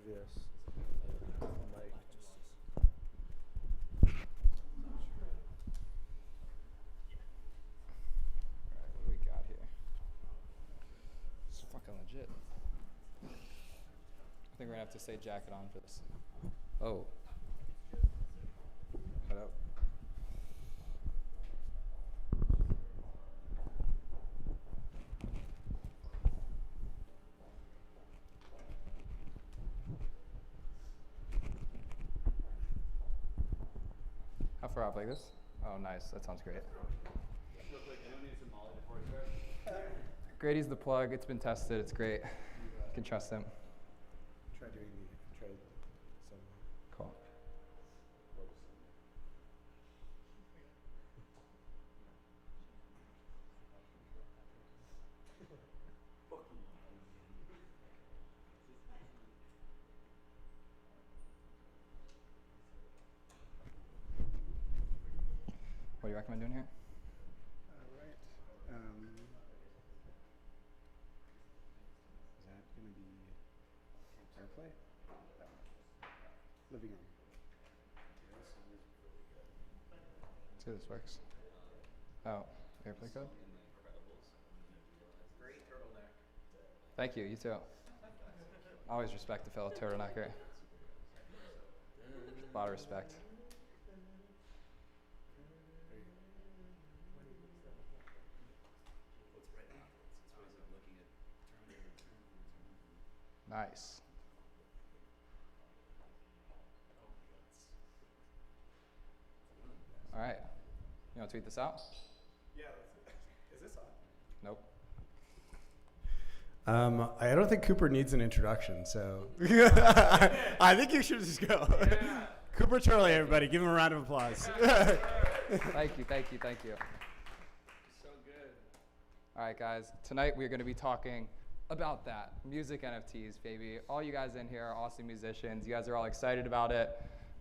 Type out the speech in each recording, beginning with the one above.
Yes. Mic. Alright, what do we got here? It's fucking legit. I think we're gonna have to say jacket on for this. Oh. Cut out. How far up like this? Oh, nice. That sounds great. Grady's the plug. It's been tested. It's great. You can trust him. Try some. Cool. What do you recommend doing here? All right. Is that going to be airplay? Living room. Let's see if this works. Oh, airplay code? Great turtleneck. Thank you. You too. Always respect a fellow turtlenecker. A lot of respect. Nice. All right. You want to tweet this out? Yeah. Is this on? Nope. I don't think Cooper needs an introduction, so I think you should just go. Yeah. Cooper Turley, everybody, give him a round of applause. Thank you, thank you, thank you. So good. All right, guys. Tonight we're going to be talking about that. Music NFTs, baby. All you guys in here are awesome musicians. You guys are all excited about it.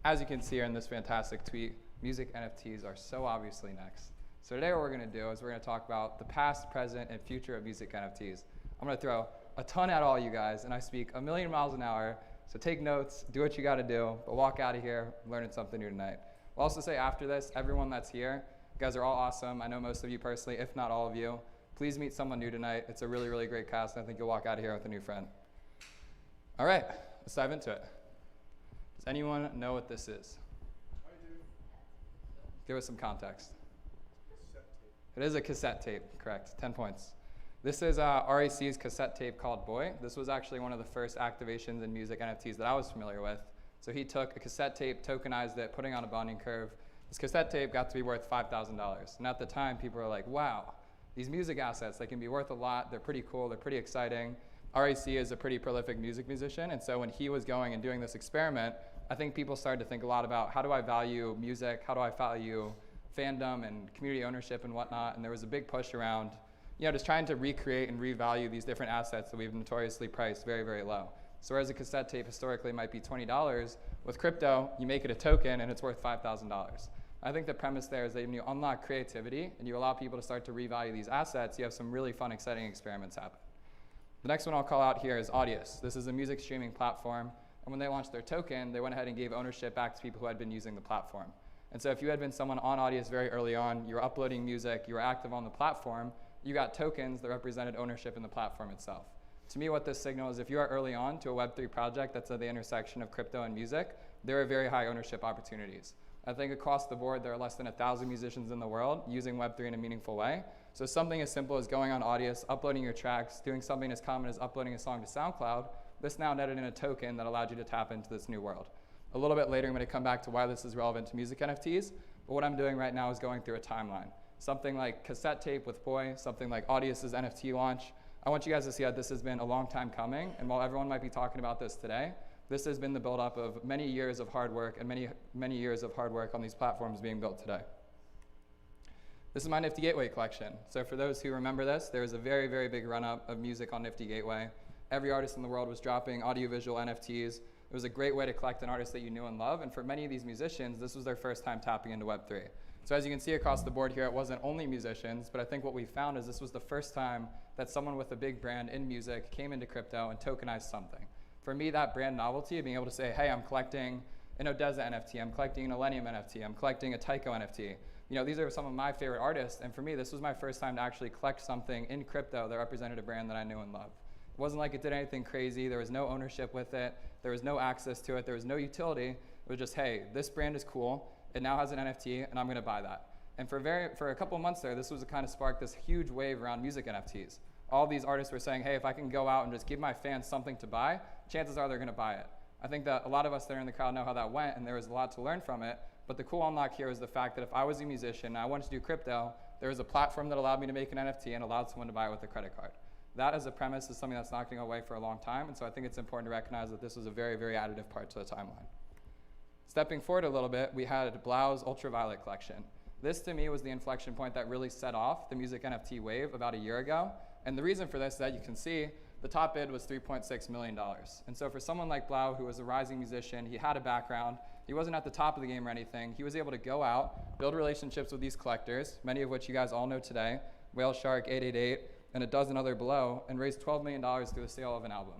As you can see here in this fantastic tweet, music NFTs are so obviously next. So today what we're going to do is we're going to talk about the past, present, and future of music NFTs. I'm going to throw a ton at all you guys, and I speak a million miles an hour. So take notes, do what you got to do, but walk out of here learning something new tonight. I'll also say after this, everyone that's here, you guys are all awesome. I know most of you personally, if not all of you. Please meet someone new tonight. It's a really, really great cast, and I think you'll walk out of here with a new friend. All right, let's dive into it. Does anyone know what this is? I do. Give us some context. Cassette tape. It is a cassette tape, correct, 10 points. This is RAC's cassette tape called Boy. This was actually one of the first activations in music NFTs that I was familiar with. So he took a cassette tape, tokenized it, putting on a bonding curve. This cassette tape got to be worth $5,000. And at the time, people were like, wow, these music assets, they can be worth a lot. They're pretty cool. They're pretty exciting. RAC is a pretty prolific music musician. And so when he was going and doing this experiment, I think people started to think a lot about how do I value music? How do I value fandom and community ownership and whatnot? And there was a big push around just trying to recreate and revalue these different assets that we've notoriously priced very, very low. So whereas a cassette tape historically might be $20, with crypto, you make it a token and it's worth $5,000. I think the premise there is that when you unlock creativity and you allow people to start to revalue these assets, you have some really fun, exciting experiments happen. The next one I'll call out here is Audius. This is a music streaming platform. And when they launched their token, they went ahead and gave ownership back to people who had been using the platform. And so if you had been someone on Audius very early on, you were uploading music, you were active on the platform, you got tokens that represented ownership in the platform itself. To me, what this signals is if you are early on to a Web3 project that's at the intersection of crypto and music, there are very high ownership opportunities. I think across the board, there are less than 1,000 musicians in the world using Web3 in a meaningful way. So something as simple as going on Audius, uploading your tracks, doing something as common as uploading a song to SoundCloud, this now netted in a token that allowed you to tap into this new world. A little bit later, I'm going to come back to why this is relevant to music NFTs, but what I'm doing right now is going through a timeline. Something like cassette tape with Boy, something like Audius's NFT launch. I want you guys to see that this has been a long time coming, and while everyone might be talking about this today, this has been the buildup of many years of hard work and many years of hard work on these platforms being built today. This is my Nifty Gateway collection. So for those who remember this, there was a very, very big run-up of music on Nifty Gateway. Every artist in the world was dropping audiovisual NFTs. It was a great way to collect an artist that you knew and love, and for many of these musicians, this was their first time tapping into Web3. So as you can see across the board here, it wasn't only musicians, but I think what we found is this was the first time that someone with a big brand in music came into crypto and tokenized something. For me, that brand novelty of being able to say, hey, I'm collecting an Odessa NFT, I'm collecting an Millennium NFT, I'm collecting a Tycho NFT. You know, these are some of my favorite artists, and for me, this was my first time to actually collect something in crypto that represented a brand that I knew and loved. It wasn't like it did anything crazy. There was no ownership with it. There was no access to it. There was no utility. It was just, hey, this brand is cool. It now has an NFT, and I'm going to buy that. And for a couple months there, this was the kind of sparked this huge wave around music NFTs. All these artists were saying, hey, if I can go out and just give my fans something to buy, chances are they're going to buy it. I think that a lot of us that are in the crowd know how that went, and there was a lot to learn from it. But the cool unlock here is the fact that if I was a musician and I wanted to do crypto, there was a platform that allowed me to make an NFT and allowed someone to buy it with a credit card. That as a premise is something that's not going to go away for a long time, and so I think it's important to recognize that this was a very, very additive part to the timeline. Stepping forward a little bit, we had Blau's Ultraviolet collection. This to me was the inflection point that really set off the music NFT wave about a year ago. And the reason for this is that you can see the top bid was $3.6 million. And so for someone like Blau, who was a rising musician, he had a background, he wasn't at the top of the game or anything, he was able to go out, build relationships with these collectors, many of which you guys all know today, Whale Shark, 888, and a dozen other below, and raise $12 million through the sale of an album.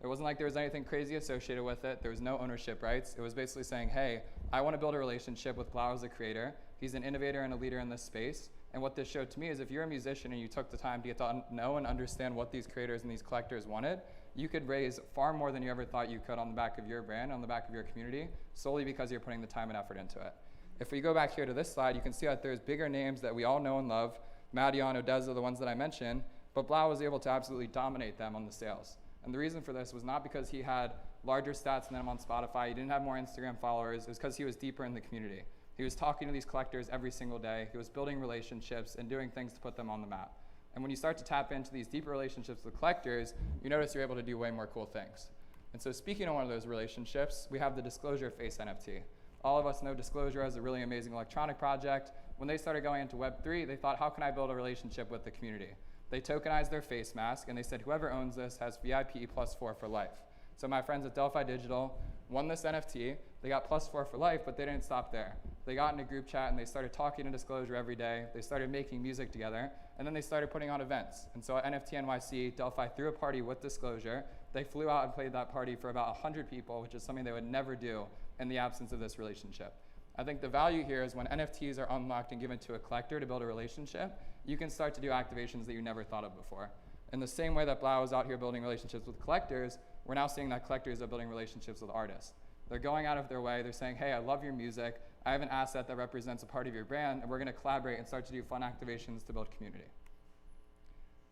It wasn't like there was anything crazy associated with it. There was no ownership rights. It was basically saying, hey, I want to build a relationship with Blau as a creator. He's an innovator and a leader in this space. And what this showed to me is if you're a musician and you took the time to get to know and understand what these creators and these collectors wanted, you could raise far more than you ever thought you could on the back of your brand, on the back of your community, solely because you're putting the time and effort into it. If we go back here to this slide, you can see that there's bigger names that we all know and love, Madion, Odessa, the ones that I mentioned, but Blau was able to absolutely dominate them on the sales. And the reason for this was not because he had larger stats than them on Spotify, he didn't have more Instagram followers, it was because he was deeper in the community. He was talking to these collectors every single day, he was building relationships and doing things to put them on the map. And when you start to tap into these deeper relationships with collectors, you notice you're able to do way more cool things. And so speaking of one of those relationships, we have the Disclosure Face NFT. All of us know Disclosure as a really amazing electronic project. When they started going into Web3, they thought, how can I build a relationship with the community? They tokenized their face mask, and they said, whoever owns this has VIP +4 for life. So my friends at Delphi Digital won this NFT. They got +4 for life, but they didn't stop there. They got in a group chat, and they started talking to Disclosure every day. They started making music together, and then they started putting on events. And so at NFT NYC, Delphi threw a party with Disclosure. They flew out and played that party for about 100 people, which is something they would never do in the absence of this relationship. I think the value here is when NFTs are unlocked and given to a collector to build a relationship, you can start to do activations that you never thought of before. In the same way that Blau is out here building relationships with collectors, we're now seeing that collectors are building relationships with artists. They're going out of their way, they're saying, hey, I love your music, I have an asset that represents a part of your brand, and we're gonna collaborate and start to do fun activations to build community.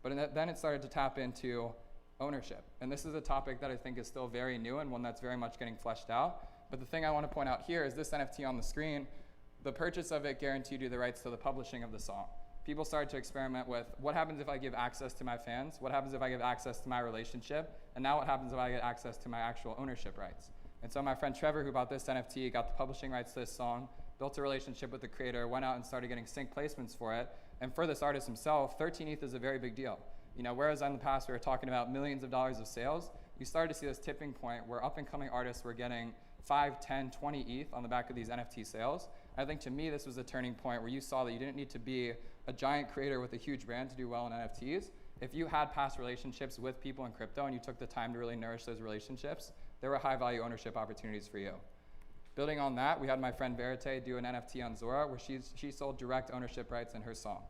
But then it started to tap into ownership. And this is a topic that I think is still very new and one that's very much getting fleshed out. But the thing I want to point out here is this NFT on the screen, the purchase of it guaranteed you the rights to the publishing of the song. People started to experiment with what happens if I give access to my fans, what happens if I give access to my relationship, and now what happens if I get access to my actual ownership rights. And so my friend Trevor, who bought this NFT, got the publishing rights to this song, built a relationship with the creator, went out and started getting sync placements for it. And for this artist himself, 13 ETH is a very big deal. You know, whereas in the past we were talking about millions of dollars of sales, you started to see this tipping point where up and coming artists were getting 5, 10, 20 ETH on the back of these NFT sales. I think to me this was a turning point where you saw that you didn't need to be a giant creator with a huge brand to do well in NFTs. If you had past relationships with people in crypto and you took the time to really nourish those relationships, there were high value ownership opportunities for you. Building on that, we had my friend Verite do an NFT on Zora where she sold direct ownership rights in her song.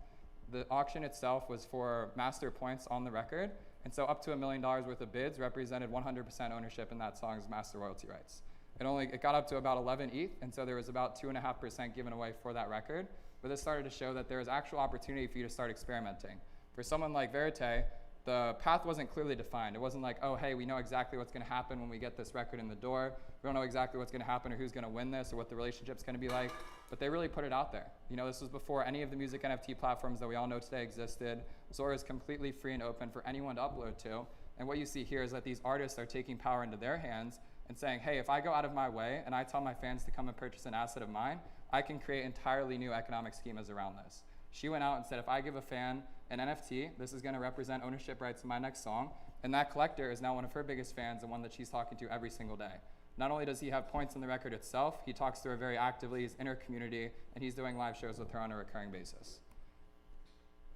The auction itself was for master points on the record, and so up to $1 million worth of bids represented 100% ownership in that song's master royalty rights. It got up to about 11 ETH, and so there was about 2.5% given away for that record. But this started to show that there was actual opportunity for you to start experimenting. For someone like Verite, the path wasn't clearly defined. It wasn't like, oh, hey, we know exactly what's going to happen when we get this record in the door. We don't know exactly what's going to happen or who's going to win this or what the relationship's going to be like. But they really put it out there. You know, this was before any of the music NFT platforms that we all know today existed. Zora is completely free and open for anyone to upload to. And what you see here is that these artists are taking power into their hands and saying, hey, if I go out of my way and I tell my fans to come and purchase an asset of mine, I can create entirely new economic schemas around this. She went out and said, if I give a fan an NFT, this is going to represent ownership rights in my next song, and that collector is now one of her biggest fans and one that she's talking to every single day. Not only does he have points in the record itself, he talks to her very actively, he's in her community, and he's doing live shows with her on a recurring basis.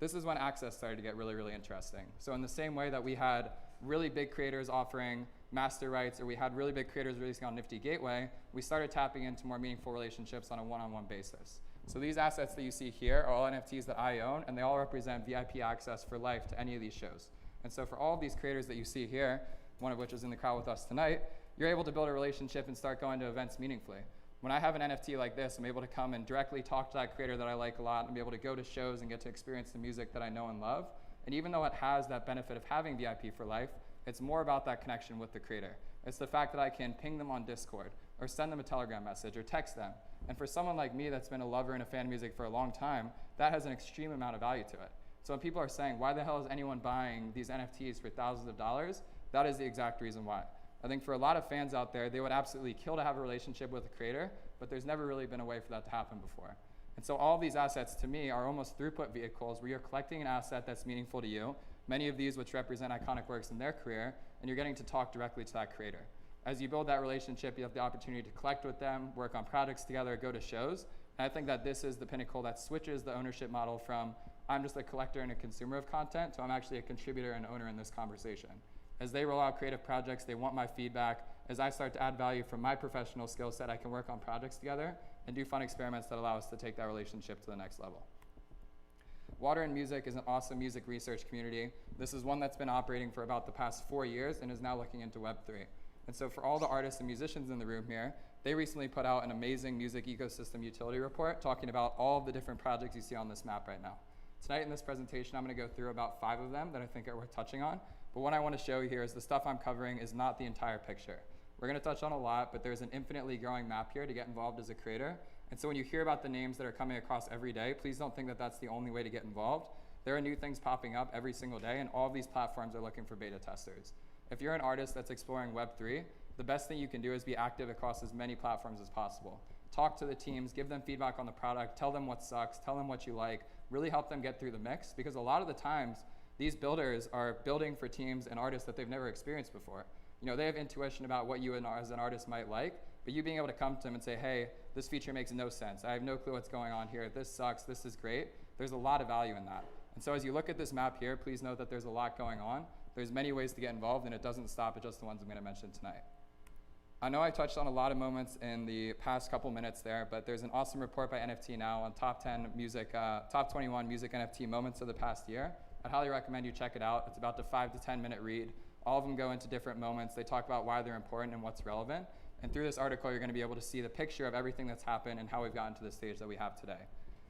This is when access started to get really, really interesting. So in the same way that we had really big creators offering master rights, or we had really big creators releasing on Nifty Gateway, we started tapping into more meaningful relationships on a one-on-one basis. So these assets that you see here are all NFTs that I own, and they all represent VIP access for life to any of these shows. And so for all of these creators that you see here, one of which is in the crowd with us tonight, you're able to build a relationship and start going to events meaningfully. When I have an NFT like this, I'm able to come and directly talk to that creator that I like a lot and be able to go to shows and get to experience the music that I know and love. And even though it has that benefit of having VIP for life, it's more about that connection with the creator. It's the fact that I can ping them on Discord or send them a Telegram message or text them. And for someone like me that's been a lover and a fan of music for a long time, that has an extreme amount of value to it. So when people are saying, why the hell is anyone buying these NFTs for thousands of dollars? That is the exact reason why. I think for a lot of fans out there, they would absolutely kill to have a relationship with a creator, but there's never really been a way for that to happen before. And so all of these assets to me are almost throughput vehicles where you're collecting an asset that's meaningful to you, many of these which represent iconic works in their career, and you're getting to talk directly to that creator. As you build that relationship, you have the opportunity to collect with them, work on projects together, go to shows. And I think that this is the pinnacle that switches the ownership model from I'm just a collector and a consumer of content to I'm actually a contributor and owner in this conversation. As they roll out creative projects, they want my feedback. As I start to add value from my professional skill set, I can work on projects together and do fun experiments that allow us to take that relationship to the next level. Water and Music is an awesome music research community. This is one that's been operating for about the past 4 years and is now looking into Web3. And so for all the artists and musicians in the room here, they recently put out an amazing music ecosystem utility report talking about all of the different projects you see on this map right now. Tonight in this presentation, I'm going to go through about 5 of them that I think are worth touching on. But what I want to show you here is the stuff I'm covering is not the entire picture. We're going to touch on a lot, but there's an infinitely growing map here to get involved as a creator. And so when you hear about the names that are coming across every day, please don't think that that's the only way to get involved. There are new things popping up every single day, and all of these platforms are looking for beta testers. If you're an artist that's exploring Web3, the best thing you can do is be active across as many platforms as possible. Talk to the teams, give them feedback on the product, tell them what sucks, tell them what you like, really help them get through the mix, because a lot of the times, these builders are building for teams and artists that they've never experienced before. You know, they have intuition about what you as an artist might like, but you being able to come to them and say, hey, this feature makes no sense. I have no clue what's going on here. This sucks. This is great. There's a lot of value in that. And so as you look at this map here, please note that there's a lot going on. There's many ways to get involved, and it doesn't stop at just the ones I'm going to mention tonight. I know I touched on a lot of moments in the past couple minutes there, but there's an awesome report by NFT Now on top 21 music NFT moments of the past year. I'd highly recommend you check it out. It's about a 5 to 10 minute read. All of them go into different moments. They talk about why they're important and what's relevant. And through this article, you're going to be able to see the picture of everything that's happened and how we've gotten to the stage that we have today.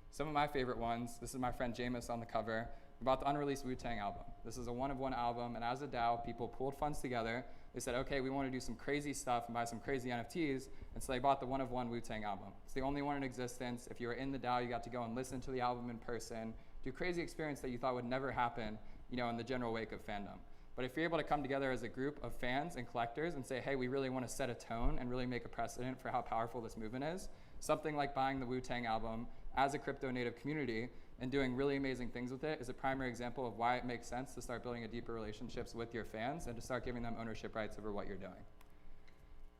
Some of my favorite ones, this is my friend Jameis on the cover, about the unreleased Wu-Tang album. This is a one-of-one album, and as a DAO, people pulled funds together. They said, okay, we want to do some crazy stuff and buy some crazy NFTs, and so they bought the one-of-one Wu-Tang album. It's the only one in existence. If you were in the DAO, you got to go and listen to the album in person, do crazy experience that you thought would never happen, you know, in the general wake of fandom. But if you're able to come together as a group of fans and collectors and say, hey, we really want to set a tone and really make a precedent for how powerful this movement is, something like buying the Wu-Tang album as a crypto native community and doing really amazing things with it is a primary example of why it makes sense to start building a deeper relationships with your fans and to start giving them ownership rights over what you're doing.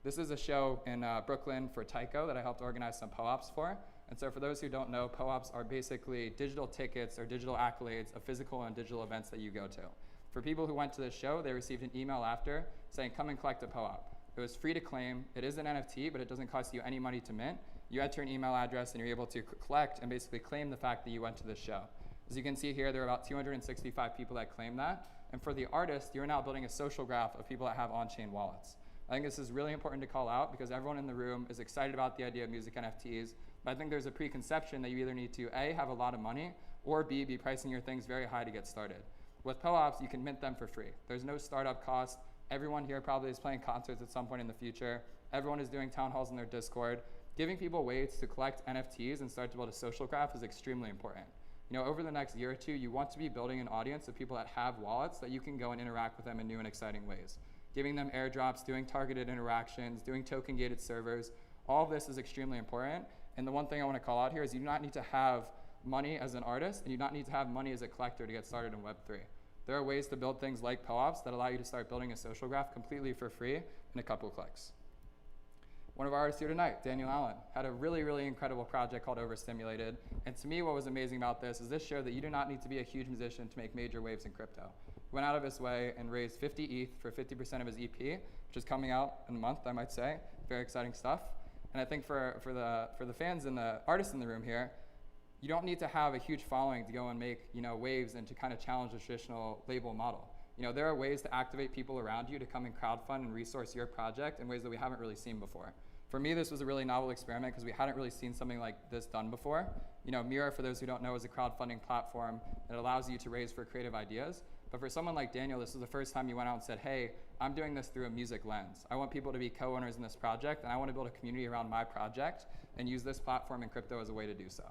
This is a show in Brooklyn for Tycho that I helped organize some POAPs for. And so for those who don't know, POAPs are basically digital tickets or digital accolades of physical and digital events that you go to. For people who went to this show, they received an email after saying, come and collect a POAP. It was free to claim. It is an NFT, but it doesn't cost you any money to mint. You enter an email address and you're able to collect and basically claim the fact that you went to this show. As you can see here, there are about 265 people that claim that. And for the artist, you're now building a social graph of people that have on-chain wallets. I think this is really important to call out because everyone in the room is excited about the idea of music NFTs, but I think there's a preconception that you either need to A, have a lot of money, or B, be pricing your things very high to get started. With POAPs, you can mint them for free. There's no startup cost. Everyone here probably is playing concerts at some point in the future. Everyone is doing town halls in their Discord. Giving people ways to collect NFTs and start to build a social graph is extremely important. You know, over the next year or two, you want to be building an audience of people that have wallets that you can go and interact with them in new and exciting ways. Giving them airdrops, doing targeted interactions, doing token-gated servers, all of this is extremely important. And the one thing I want to call out here is you do not need to have money as an artist, and you do not need to have money as a collector to get started in Web3. There are ways to build things like POAPs that allow you to start building a social graph completely for free in a couple of clicks. One of our artists here tonight, Daniel Allen, had a really, really incredible project called Overstimulated. And to me, what was amazing about this is this showed that you do not need to be a huge musician to make major waves in crypto. went out of his way and raised 50 ETH for 50% of his EP, which is coming out in a month, I might say. Very exciting stuff. And I think for the fans and the artists in the room here, you don't need to have a huge following to go and make waves and to kind of challenge the traditional label model. There are ways to activate people around you to come and crowdfund and resource your project in ways that we haven't really seen before. For me, this was a really novel experiment because we hadn't really seen something like this done before. Mira, for those who don't know, is a crowdfunding platform that allows you to raise for creative ideas. But for someone like Daniel, this was the first time you went out and said, hey, I'm doing this through a music lens. I want people to be co-owners in this project, and I want to build a community around my project and use this platform and crypto as a way to do so.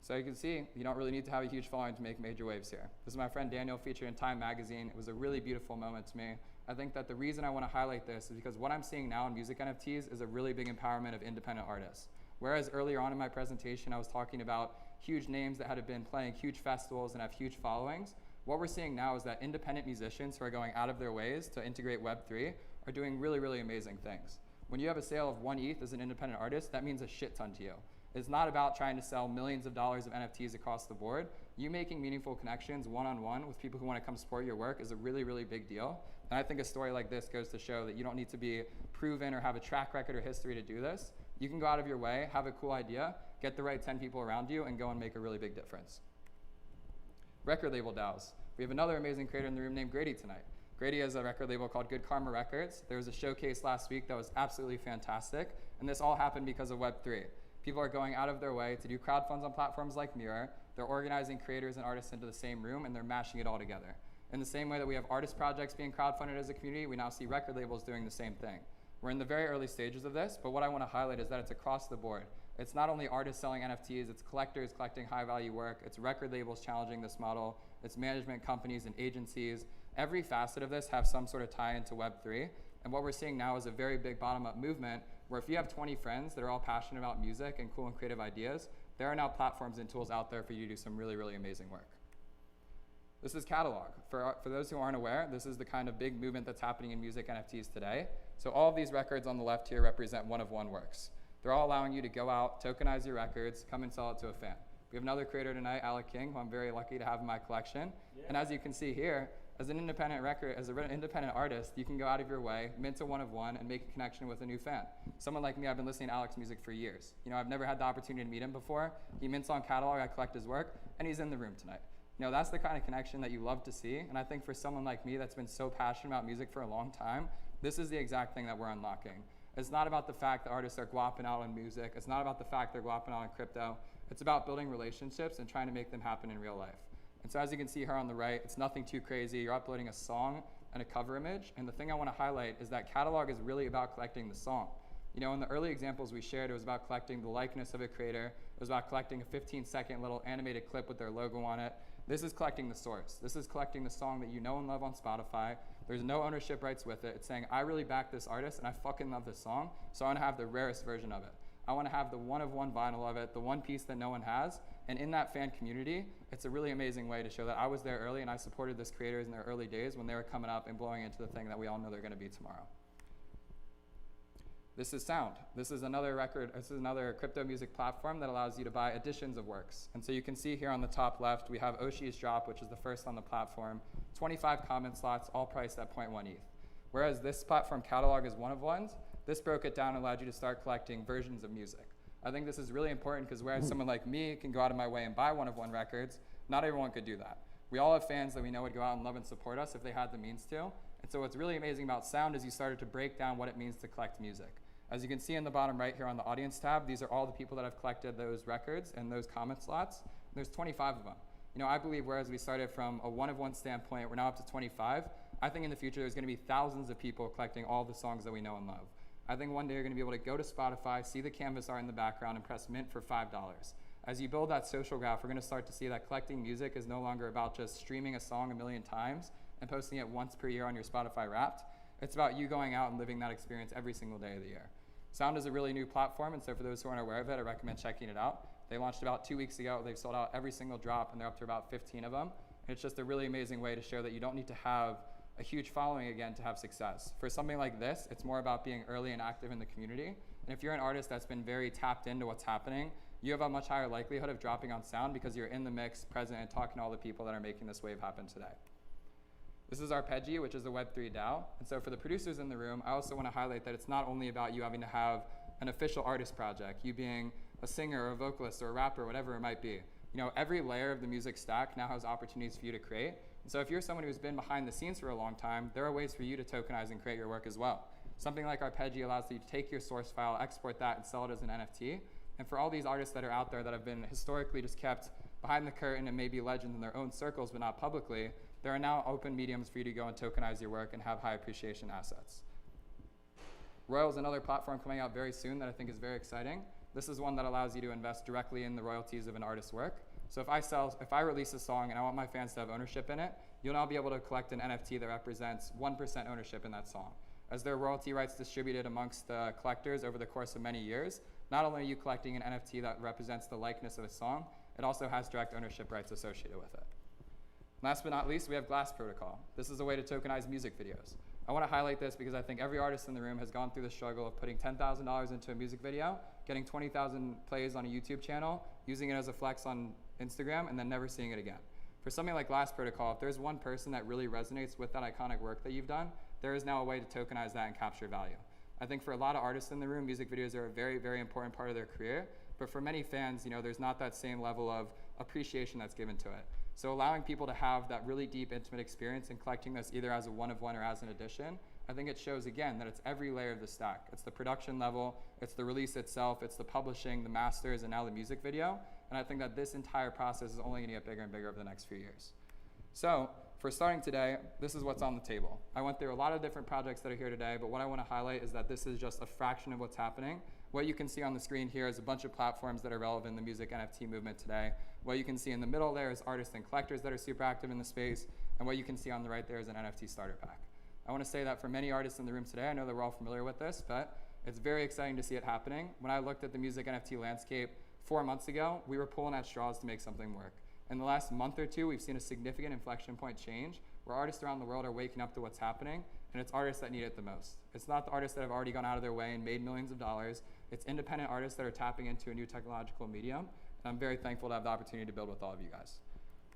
So you can see, you don't really need to have a huge following to make major waves here. This is my friend Daniel, featured in Time magazine. It was a really beautiful moment to me. I think that the reason I want to highlight this is because what I'm seeing now in music NFTs is a really big empowerment of independent artists. Whereas earlier on in my presentation, I was talking about huge names that had been playing huge festivals and have huge followings. What we're seeing now is that independent musicians who are going out of their ways to integrate Web3 are doing really, really amazing things. When you have a sale of 1 ETH as an independent artist, that means a shit ton to you. It's not about trying to sell millions of dollars of NFTs across the board. You making meaningful connections one-on-one with people who want to come support your work is a really, really big deal. And I think a story like this goes to show that you don't need to be proven or have a track record or history to do this. You can go out of your way, have a cool idea, get the right 10 people around you, and go and make a really big difference. Record label DAOs. We have another amazing creator in the room named Grady tonight. Grady has a record label called Good Karma Records. There was a showcase last week that was absolutely fantastic, and this all happened because of Web3. People are going out of their way to do crowdfunds on platforms like Mirror. They're organizing creators and artists into the same room, and they're mashing it all together. In the same way that we have artist projects being crowdfunded as a community, we now see record labels doing the same thing. We're in the very early stages of this, but what I want to highlight is that it's across the board. It's not only artists selling NFTs, it's collectors collecting high-value work, it's record labels challenging this model, it's management companies and agencies. Every facet of this has some sort of tie into Web3, and what we're seeing now is a very big bottom-up movement where if you have 20 friends that are all passionate about music and cool and creative ideas, there are now platforms and tools out there for you to do some really, really amazing work. This is Catalog. For those who aren't aware, this is the kind of big movement that's happening in music NFTs today. So all of these records on the left here represent one-of-one works. They're all allowing you to go out, tokenize your records, come and sell it to a fan. We have another creator tonight, Alec King, who I'm very lucky to have in my collection. Yeah. And as you can see here, as an independent artist, you can go out of your way, mint a one-of-one, and make a connection with a new fan. Someone like me, I've been listening to Alec's music for years. I've never had the opportunity to meet him before. He mints on Catalog, I collect his work, and he's in the room tonight. That's the kind of connection that you love to see, and I think for someone like me that's been so passionate about music for a long time, this is the exact thing that we're unlocking. It's not about the fact that artists are guapping out on music. It's not about the fact they're guapping out on crypto. It's about building relationships and trying to make them happen in real life. And so as you can see here on the right, it's nothing too crazy. You're uploading a song and a cover image. And the thing I want to highlight is that Catalog is really about collecting the song. In the early examples we shared, it was about collecting the likeness of a creator. It was about collecting a 15-second little animated clip with their logo on it. This is collecting the source. This is collecting the song that you know and love on Spotify. There's no ownership rights with it. It's saying, I really back this artist and I fucking love this song, so I want to have the rarest version of it. I want to have the one-of-one vinyl of it, the one piece that no one has. And in that fan community, it's a really amazing way to show that I was there early and I supported this creators in their early days when they were coming up and blowing into the thing that we all know they're going to be tomorrow. This is Sound. This is another crypto music platform that allows you to buy editions of works. And so you can see here on the top left, we have Oshi's Drop, which is the first on the platform, 25 comment slots, all priced at 0.1 ETH. Whereas this platform Catalog is one-of-ones, this broke it down and allowed you to start collecting versions of music. I think this is really important because whereas someone like me can go out of my way and buy one-of-one records, not everyone could do that. We all have fans that we know would go out and love and support us if they had the means to. And so what's really amazing about Sound is you started to break down what it means to collect music. As you can see in the bottom right here on the audience tab, these are all the people that have collected those records and those comment slots. There's 25 of them. I believe whereas we started from a one-of-one standpoint, we're now up to 25. I think in the future there's going to be thousands of people collecting all the songs that we know and love. I think one day you're going to be able to go to Spotify, see the canvas art in the background, and press mint for $5. As you build that social graph, we're going to start to see that collecting music is no longer about just streaming a song a million times and posting it once per year on your Spotify Wrapped. It's about you going out and living that experience every single day of the year. Sound is a really new platform, and so for those who aren't aware of it, I recommend checking it out. They launched about 2 weeks ago. They've sold out every single drop, and they're up to about 15 of them. And it's just a really amazing way to show that you don't need to have a huge following again to have success. For something like this, it's more about being early and active in the community. And if you're an artist that's been very tapped into what's happening, you have a much higher likelihood of dropping on Sound because you're in the mix, present, and talking to all the people that are making this wave happen today. This is Arpeggi, which is a Web3 DAO. And so for the producers in the room, I also want to highlight that it's not only about you having to have an official artist project, you being a singer or a vocalist or a rapper, whatever it might be. Every layer of the music stack now has opportunities for you to create. And so if you're someone who's been behind the scenes for a long time, there are ways for you to tokenize and create your work as well. Something like Arpeggi allows you to take your source file, export that, and sell it as an NFT. And for all these artists that are out there that have been historically just kept behind the curtain and maybe legends in their own circles, but not publicly, there are now open mediums for you to go and tokenize your work and have high appreciation assets. Royal is another platform coming out very soon that I think is very exciting. This is one that allows you to invest directly in the royalties of an artist's work. So if I release a song and I want my fans to have ownership in it, you'll now be able to collect an NFT that represents 1% ownership in that song. As there are royalty rights distributed amongst the collectors over the course of many years, not only are you collecting an NFT that represents the likeness of a song, it also has direct ownership rights associated with it. Last but not least, we have Glass Protocol. This is a way to tokenize music videos. I want to highlight this because I think every artist in the room has gone through the struggle of putting $10,000 into a music video, getting 20,000 plays on a YouTube channel, using it as a flex on Instagram, and then never seeing it again. For something like Glass Protocol, if there's one person that really resonates with that iconic work that you've done, there is now a way to tokenize that and capture value. I think for a lot of artists in the room, music videos are a very, very important part of their career, but for many fans, there's not that same level of appreciation that's given to it. So allowing people to have that really deep, intimate experience and collecting this either as a one-of-one or as an addition, I think it shows again that it's every layer of the stack. It's the production level, it's the release itself, it's the publishing, the masters, and now the music video. And I think that this entire process is only gonna get bigger and bigger over the next few years. So for starting today, this is what's on the table. I went through a lot of different projects that are here today, but what I wanna highlight is that this is just a fraction of what's happening. What you can see on the screen here is a bunch of platforms that are relevant in the music NFT movement today. What you can see in the middle there is artists and collectors that are super active in the space, and what you can see on the right there is an NFT starter pack. I want to say that for many artists in the room today, I know that we're all familiar with this, but it's very exciting to see it happening. When I looked at the music NFT landscape 4 months ago, we were pulling at straws to make something work. In the last month or two, we've seen a significant inflection point change where artists around the world are waking up to what's happening, and it's artists that need it the most. It's not the artists that have already gone out of their way and made millions of dollars. It's independent artists that are tapping into a new technological medium, and I'm very thankful to have the opportunity to build with all of you guys.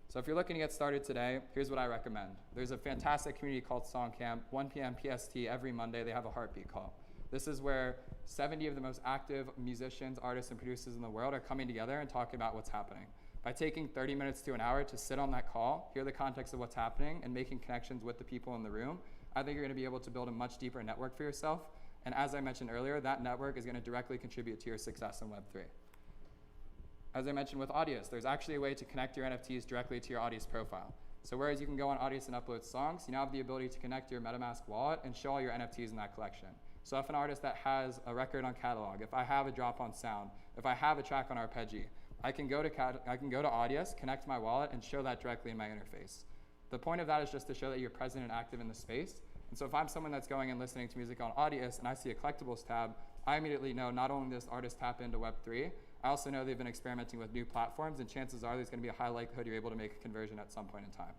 So if you're looking to get started today, here's what I recommend. There's a fantastic community called Song Camp, 1 p.m. PST every Monday. They have a heartbeat call. This is where 70 of the most active musicians, artists, and producers in the world are coming together and talking about what's happening. By taking 30 minutes to an hour to sit on that call, hear the context of what's happening, and making connections with the people in the room, I think you're gonna be able to build a much deeper network for yourself. And as I mentioned earlier, that network is gonna directly contribute to your success in Web3. As I mentioned with Audius, there's actually a way to connect your NFTs directly to your Audius profile. So whereas you can go on Audius and upload songs, you now have the ability to connect your MetaMask wallet and show all your NFTs in that collection. So if an artist that has a record on Catalog, if I have a drop on Sound, if I have a track on Arpeggi, I can go to Audius, connect my wallet, and show that directly in my interface. The point of that is just to show that you're present and active in the space. And so if I'm someone that's going and listening to music on Audius and I see a collectibles tab, I immediately know not only does artist tap into Web3, I also know they've been experimenting with new platforms, and chances are there's going to be a high likelihood you're able to make a conversion at some point in time.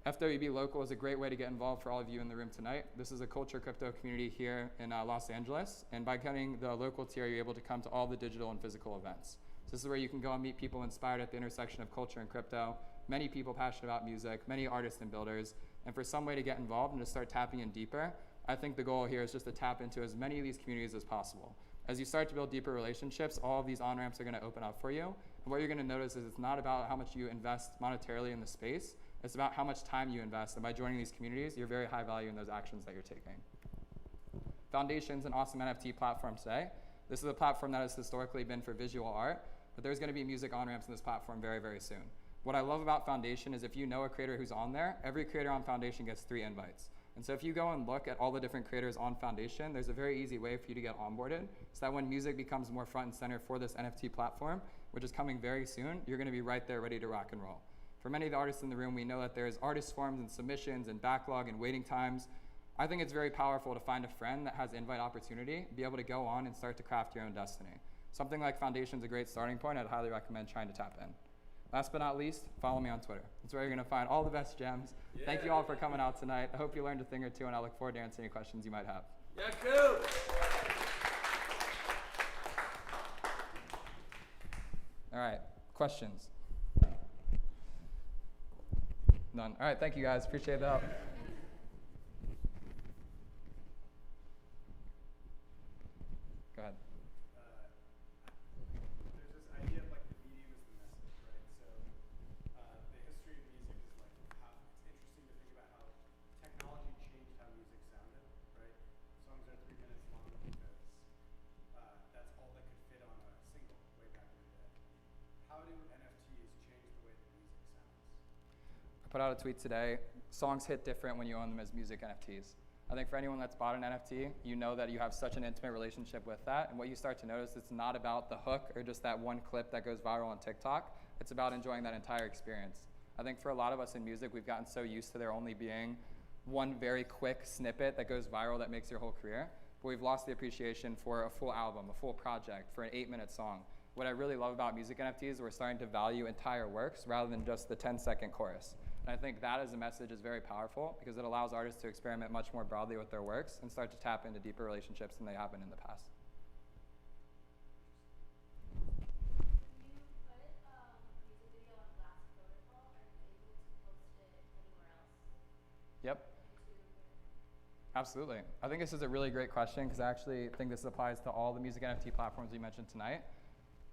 FWB Local is a great way to get involved for all of you in the room tonight. This is a culture crypto community here in Los Angeles, and by getting the local tier, you're able to come to all the digital and physical events. So this is where you can go and meet people inspired at the intersection of culture and crypto, many people passionate about music, many artists and builders, and for some way to get involved and to start tapping in deeper, I think the goal here is just to tap into as many of these communities as possible. As you start to build deeper relationships, all of these on-ramps are gonna open up for you. And what you're gonna notice is it's not about how much you invest monetarily in the space, it's about how much time you invest. And by joining these communities, you're very high value in those actions that you're taking. Foundation's an awesome NFT platform today. This is a platform that has historically been for visual art, but there's gonna be music on-ramps in this platform very, very soon. What I love about Foundation is if you know a creator who's on there, every creator on Foundation gets 3 invites. And so if you go and look at all the different creators on Foundation, there's a very easy way for you to get onboarded so that when music becomes more front and center for this NFT platform, which is coming very soon, you're gonna be right there ready to rock and roll. For many of the artists in the room, we know that there's artist forms and submissions and backlog and waiting times. I think it's very powerful to find a friend that has invite opportunity, be able to go on and start to craft your own destiny. Something like Foundation's a great starting point. I'd highly recommend trying to tap in. Last but not least, follow me on Twitter. That's where you're gonna find all the best gems. Yeah. Thank you all for coming out tonight. I hope you learned a thing or two, and I look forward to answering any questions you might have. Yeah, cool. All right, questions. None. All right, thank you guys. Appreciate the help. Go ahead. There's this idea of like the medium is the message, right? So the history of music is like how it's interesting to think about how technology changed how music sounded, right? Songs are 3 minutes long because that's all that could fit on a single way back in the day. How do NFTs change the way that music sounds? I put out a tweet today. Songs hit different when you own them as music NFTs. I think for anyone that's bought an NFT, you know that you have such an intimate relationship with that. And what you start to notice, it's not about the hook or just that one clip that goes viral on TikTok. It's about enjoying that entire experience. I think for a lot of us in music, we've gotten so used to there only being one very quick snippet that goes viral that makes your whole career. But we've lost the appreciation for a full album, a full project, for an 8-minute song. What I really love about music NFTs is we're starting to value entire works rather than just the 10-second chorus. And I think that as a message is very powerful because it allows artists to experiment much more broadly with their works and start to tap into deeper relationships than they have been in the past. Can you put a music video on Glass Protocol? Are you able to post it anywhere else? Yep. Absolutely. I think this is a really great question because I actually think this applies to all the music NFT platforms we mentioned tonight.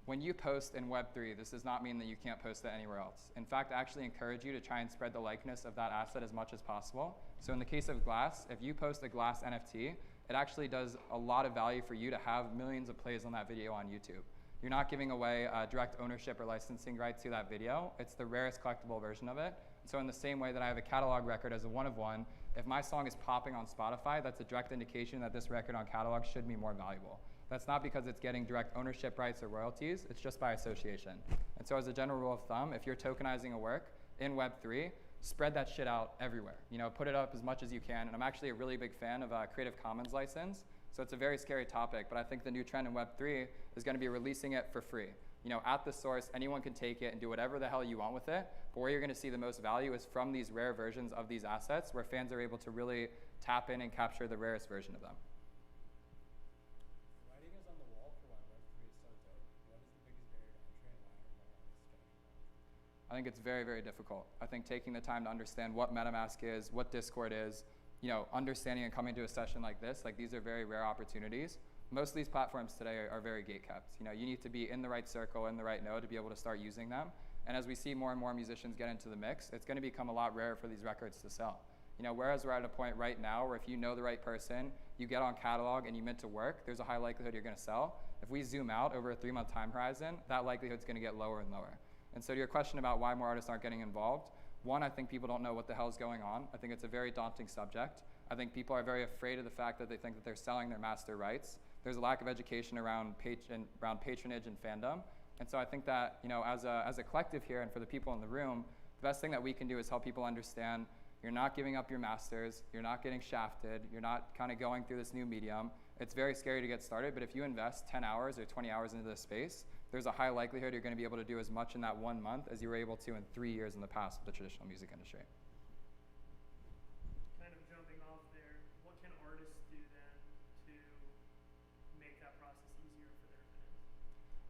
When you post in Web3, this does not mean that you can't post it anywhere else. In fact, I actually encourage you to try and spread the likeness of that asset as much as possible. So in the case of Glass, if you post a Glass NFT, it actually does a lot of value for you to have millions of plays on that video on YouTube. You're not giving away direct ownership or licensing rights to that video. It's the rarest collectible version of it. So in the same way that I have a catalog record as a one of one, if my song is popping on Spotify, that's a direct indication that this record on catalog should be more valuable. That's not because it's getting direct ownership rights or royalties, it's just by association. And so as a general rule of thumb, if you're tokenizing a work in Web3, spread that shit out everywhere. You know, put it up as much as you can. And I'm actually a really big fan of Creative Commons license. So it's a very scary topic, but I think the new trend in Web3 is gonna be releasing it for free. You know, at the source, anyone can take it and do whatever the hell you want with it, but where you're gonna see the most value is from these rare versions of these assets where fans are able to really tap in and capture the rarest version of them. Writing is on the wall for why Web3 is so dope. What is the biggest barrier to entry and why are more artists getting involved? I think it's very, very difficult. I think taking the time to understand what MetaMask is, what Discord is, you know, understanding and coming to a session like this, like these are very rare opportunities. Most of these platforms today are very gate-kept. You know, you need to be in the right circle, in the right node to be able to start using them. And as we see more and more musicians get into the mix, it's gonna become a lot rarer for these records to sell. You know, whereas we're at a point right now where if you know the right person, you get on catalog and you mint to work, there's a high likelihood you're gonna sell. If we zoom out over a 3-month time horizon, that likelihood's gonna get lower and lower. And so to your question about why more artists aren't getting involved, one, I think people don't know what the hell's going on. I think it's a very daunting subject. I think people are very afraid of the fact that they think that they're selling their master rights. There's a lack of education around patronage and fandom. And so I think that, you know, as a collective here and for the people in the room, the best thing that we can do is help people understand you're not giving up your masters, you're not getting shafted, you're not kind of going through this new medium. It's very scary to get started, but if you invest 10 hours or 20 hours into this space, there's a high likelihood you're gonna be able to do as much in that 1 month as you were able to in 3 years in the past with the traditional music industry. Kind of jumping off there, what can artists do then to make that process easier for their fans?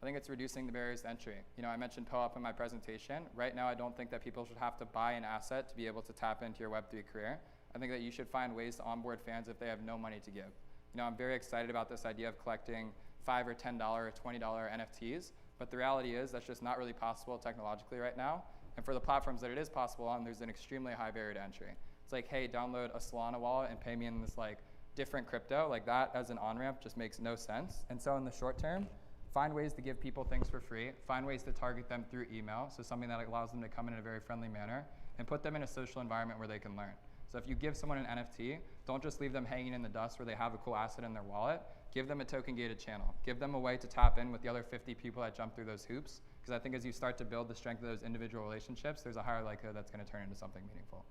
I think it's reducing the barriers to entry. You know, I mentioned POAP in my presentation. Right now, I don't think that people should have to buy an asset to be able to tap into your Web3 career. I think that you should find ways to onboard fans if they have no money to give. You know, I'm very excited about this idea of collecting $5 or $10 or $20 NFTs, but the reality is that's just not really possible technologically right now. And for the platforms that it is possible on, there's an extremely high barrier to entry. It's like, hey, download a Solana wallet and pay me in this like different crypto. Like that as an on-ramp just makes no sense. And so in the short term, find ways to give people things for free, find ways to target them through email, so something that allows them to come in a very friendly manner, and put them in a social environment where they can learn. So if you give someone an NFT, don't just leave them hanging in the dust where they have a cool asset in their wallet. Give them a token-gated channel. Give them a way to tap in with the other 50 people that jump through those hoops, because I think as you start to build the strength of those individual relationships, there's a higher likelihood that's going to turn into something meaningful.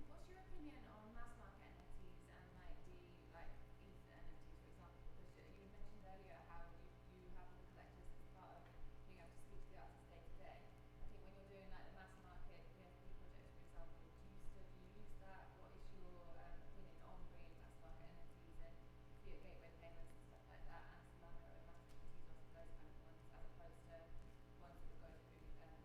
What's your opinion on mass market NFTs and like the ETH NFTs, for example? Because you mentioned earlier how you have all the collectors as part of being able to speak to the artists day to day. I think when you're doing like the mass market NFT projects, for example, do you still use that? What is your opinion on bringing mass market NFTs in via gateway payments and stuff like that, and Solana and mass NFTs or those kind of ones, as opposed to ones that would go through ETH?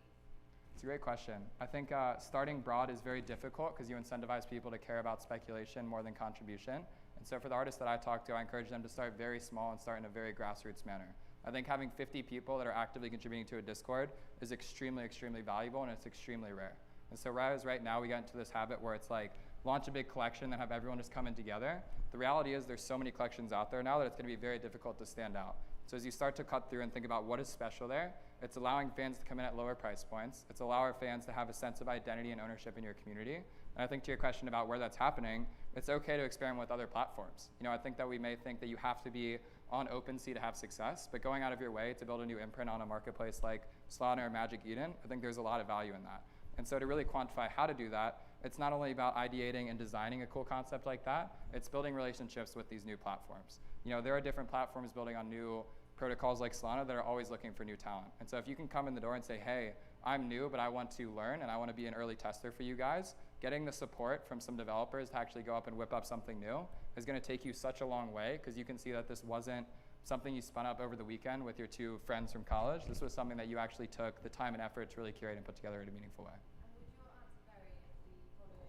It's It's a great question. I think starting broad is very difficult because you incentivize people to care about speculation more than contribution. And so for the artists that I talk to, I encourage them to start very small and start in a very grassroots manner. I think having 50 people that are actively contributing to a Discord is extremely, extremely valuable, and it's extremely rare. And so whereas right now we get into this habit where it's like, launch a big collection and have everyone just come in together, the reality is there's so many collections out there now that it's going to be very difficult to stand out. So as you start to cut through and think about what is special there, it's allowing fans to come in at lower price points. It's allowing fans to have a sense of identity and ownership in your community. And I think to your question about where that's happening, it's okay to experiment with other platforms. You know, I think that we may think that you have to be on OpenSea to have success, but going out of your way to build a new imprint on a marketplace like Solana or Magic Eden, I think there's a lot of value in that. And so to really quantify how to do that, it's not only about ideating and designing a cool concept like that, it's building relationships with these new platforms. You know, there are different platforms building on new protocols like Solana that are always looking for new talent. And so if you can come in the door and say, hey, I'm new, but I want to learn and I want to be an early tester for you guys, getting the support from some developers to actually go up and whip up something new is going to take you such a long way, because you can see that this wasn't something you spun up over the weekend with your two friends from college. This was something that you actually took the time and effort to really curate and put together in a meaningful way. And would your answer vary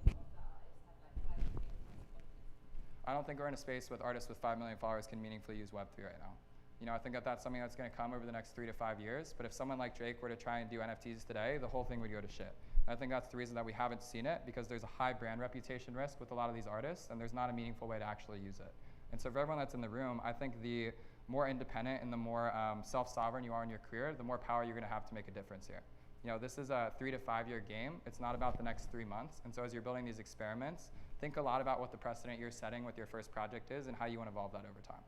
if the following of that artist had like 5 million followers? I don't think we're in a space with artists with 5 million followers can meaningfully use Web3 right now. You know, I think that that's something that's going to come over the next 3 to 5 years. But if someone like Drake were to try and do NFTs today, the whole thing would go to shit. I think that's the reason that we haven't seen it, because there's a high brand reputation risk with a lot of these artists, and there's not a meaningful way to actually use it. And so for everyone that's in the room, I think the more independent and the more self-sovereign you are in your career, the more power you're going to have to make a difference here. You know, this is a 3 to 5 year game. It's not about the next 3 months. And so as you're building these experiments, think a lot about what the precedent you're setting with your first project is and how you want to evolve that over time.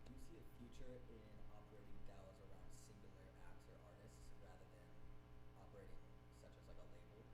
Do you see a future in operating DAOs around singular acts or artists rather than operating such as like a label?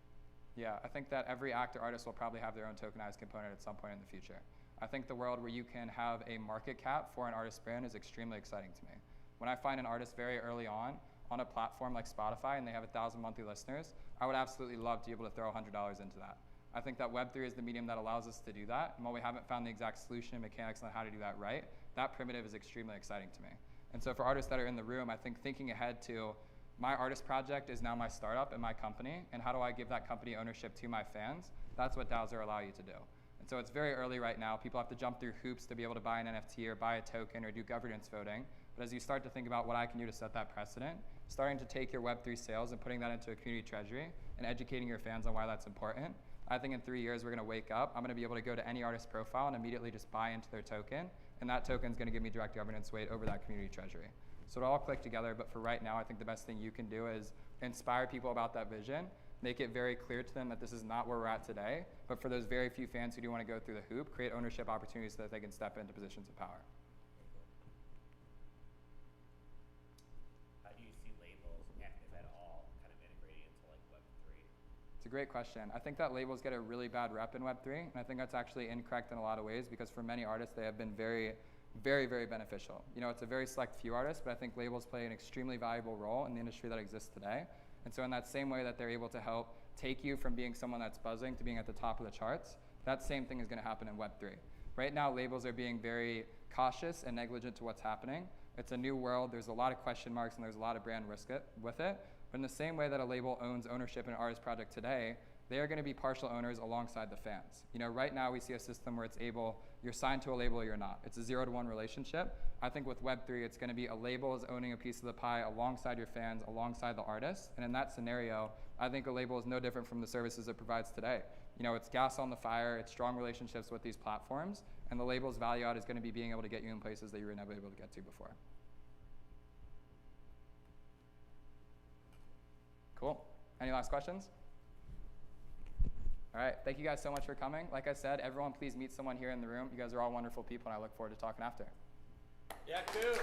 Yeah, I think that every act or artist will probably have their own tokenized component at some point in the future. I think the world where you can have a market cap for an artist brand is extremely exciting to me. When I find an artist very early on a platform like Spotify and they have 1,000 monthly listeners, I would absolutely love to be able to throw $100 into that. I think that Web3 is the medium that allows us to do that. And while we haven't found the exact solution and mechanics on how to do that right, that primitive is extremely exciting to me. And so for artists that are in the room, I think thinking ahead to my artist project is now my startup and my company, and how do I give that company ownership to my fans? That's what DAOs are allow you to do. And so it's very early right now. People have to jump through hoops to be able to buy an NFT or buy a token or do governance voting. But as you start to think about what I can do to set that precedent, starting to take your Web3 sales and putting that into a community treasury and educating your fans on why that's important, I think in 3 years we're going to wake up. I'm going to be able to go to any artist profile and immediately just buy into their token, and that token is going to give me direct governance weight over that community treasury. So it'll all click together, but for right now, I think the best thing you can do is inspire people about that vision, make it very clear to them that this is not where we're at today, but for those very few fans who do want to go through the hoop, create ownership opportunities so that they can step into positions of power. How do you see labels, if at all, kind of integrating into like Web3? It's a great question. I think that labels get a really bad rep in Web3, and I think that's actually incorrect in a lot of ways, because for many artists, they have been very, very, very beneficial. You know, it's a very select few artists, but I think labels play an extremely valuable role in the industry that exists today. And so in that same way that they're able to help take you from being someone that's buzzing to being at the top of the charts, that same thing is going to happen in Web3. Right now, labels are being very cautious and negligent to what's happening. It's a new world. There's a lot of question marks, and there's a lot of brand risk with it. But in the same way that a label owns ownership in an artist project today, they are going to be partial owners alongside the fans. You know, right now we see a system where it's you're signed to a label or you're not. It's a 0-to-1 relationship. I think with Web3, it's going to be a label is owning a piece of the pie alongside your fans, alongside the artists. And in that scenario, I think a label is no different from the services it provides today. You know, it's gas on the fire, it's strong relationships with these platforms, and the label's value add is going to be being able to get you in places that you were never able to get to before. Cool. Any last questions? All right, thank you guys so much for coming. Like I said, everyone please meet someone here in the room. You guys are all wonderful people, and I look forward to talking after. Yeah, cool.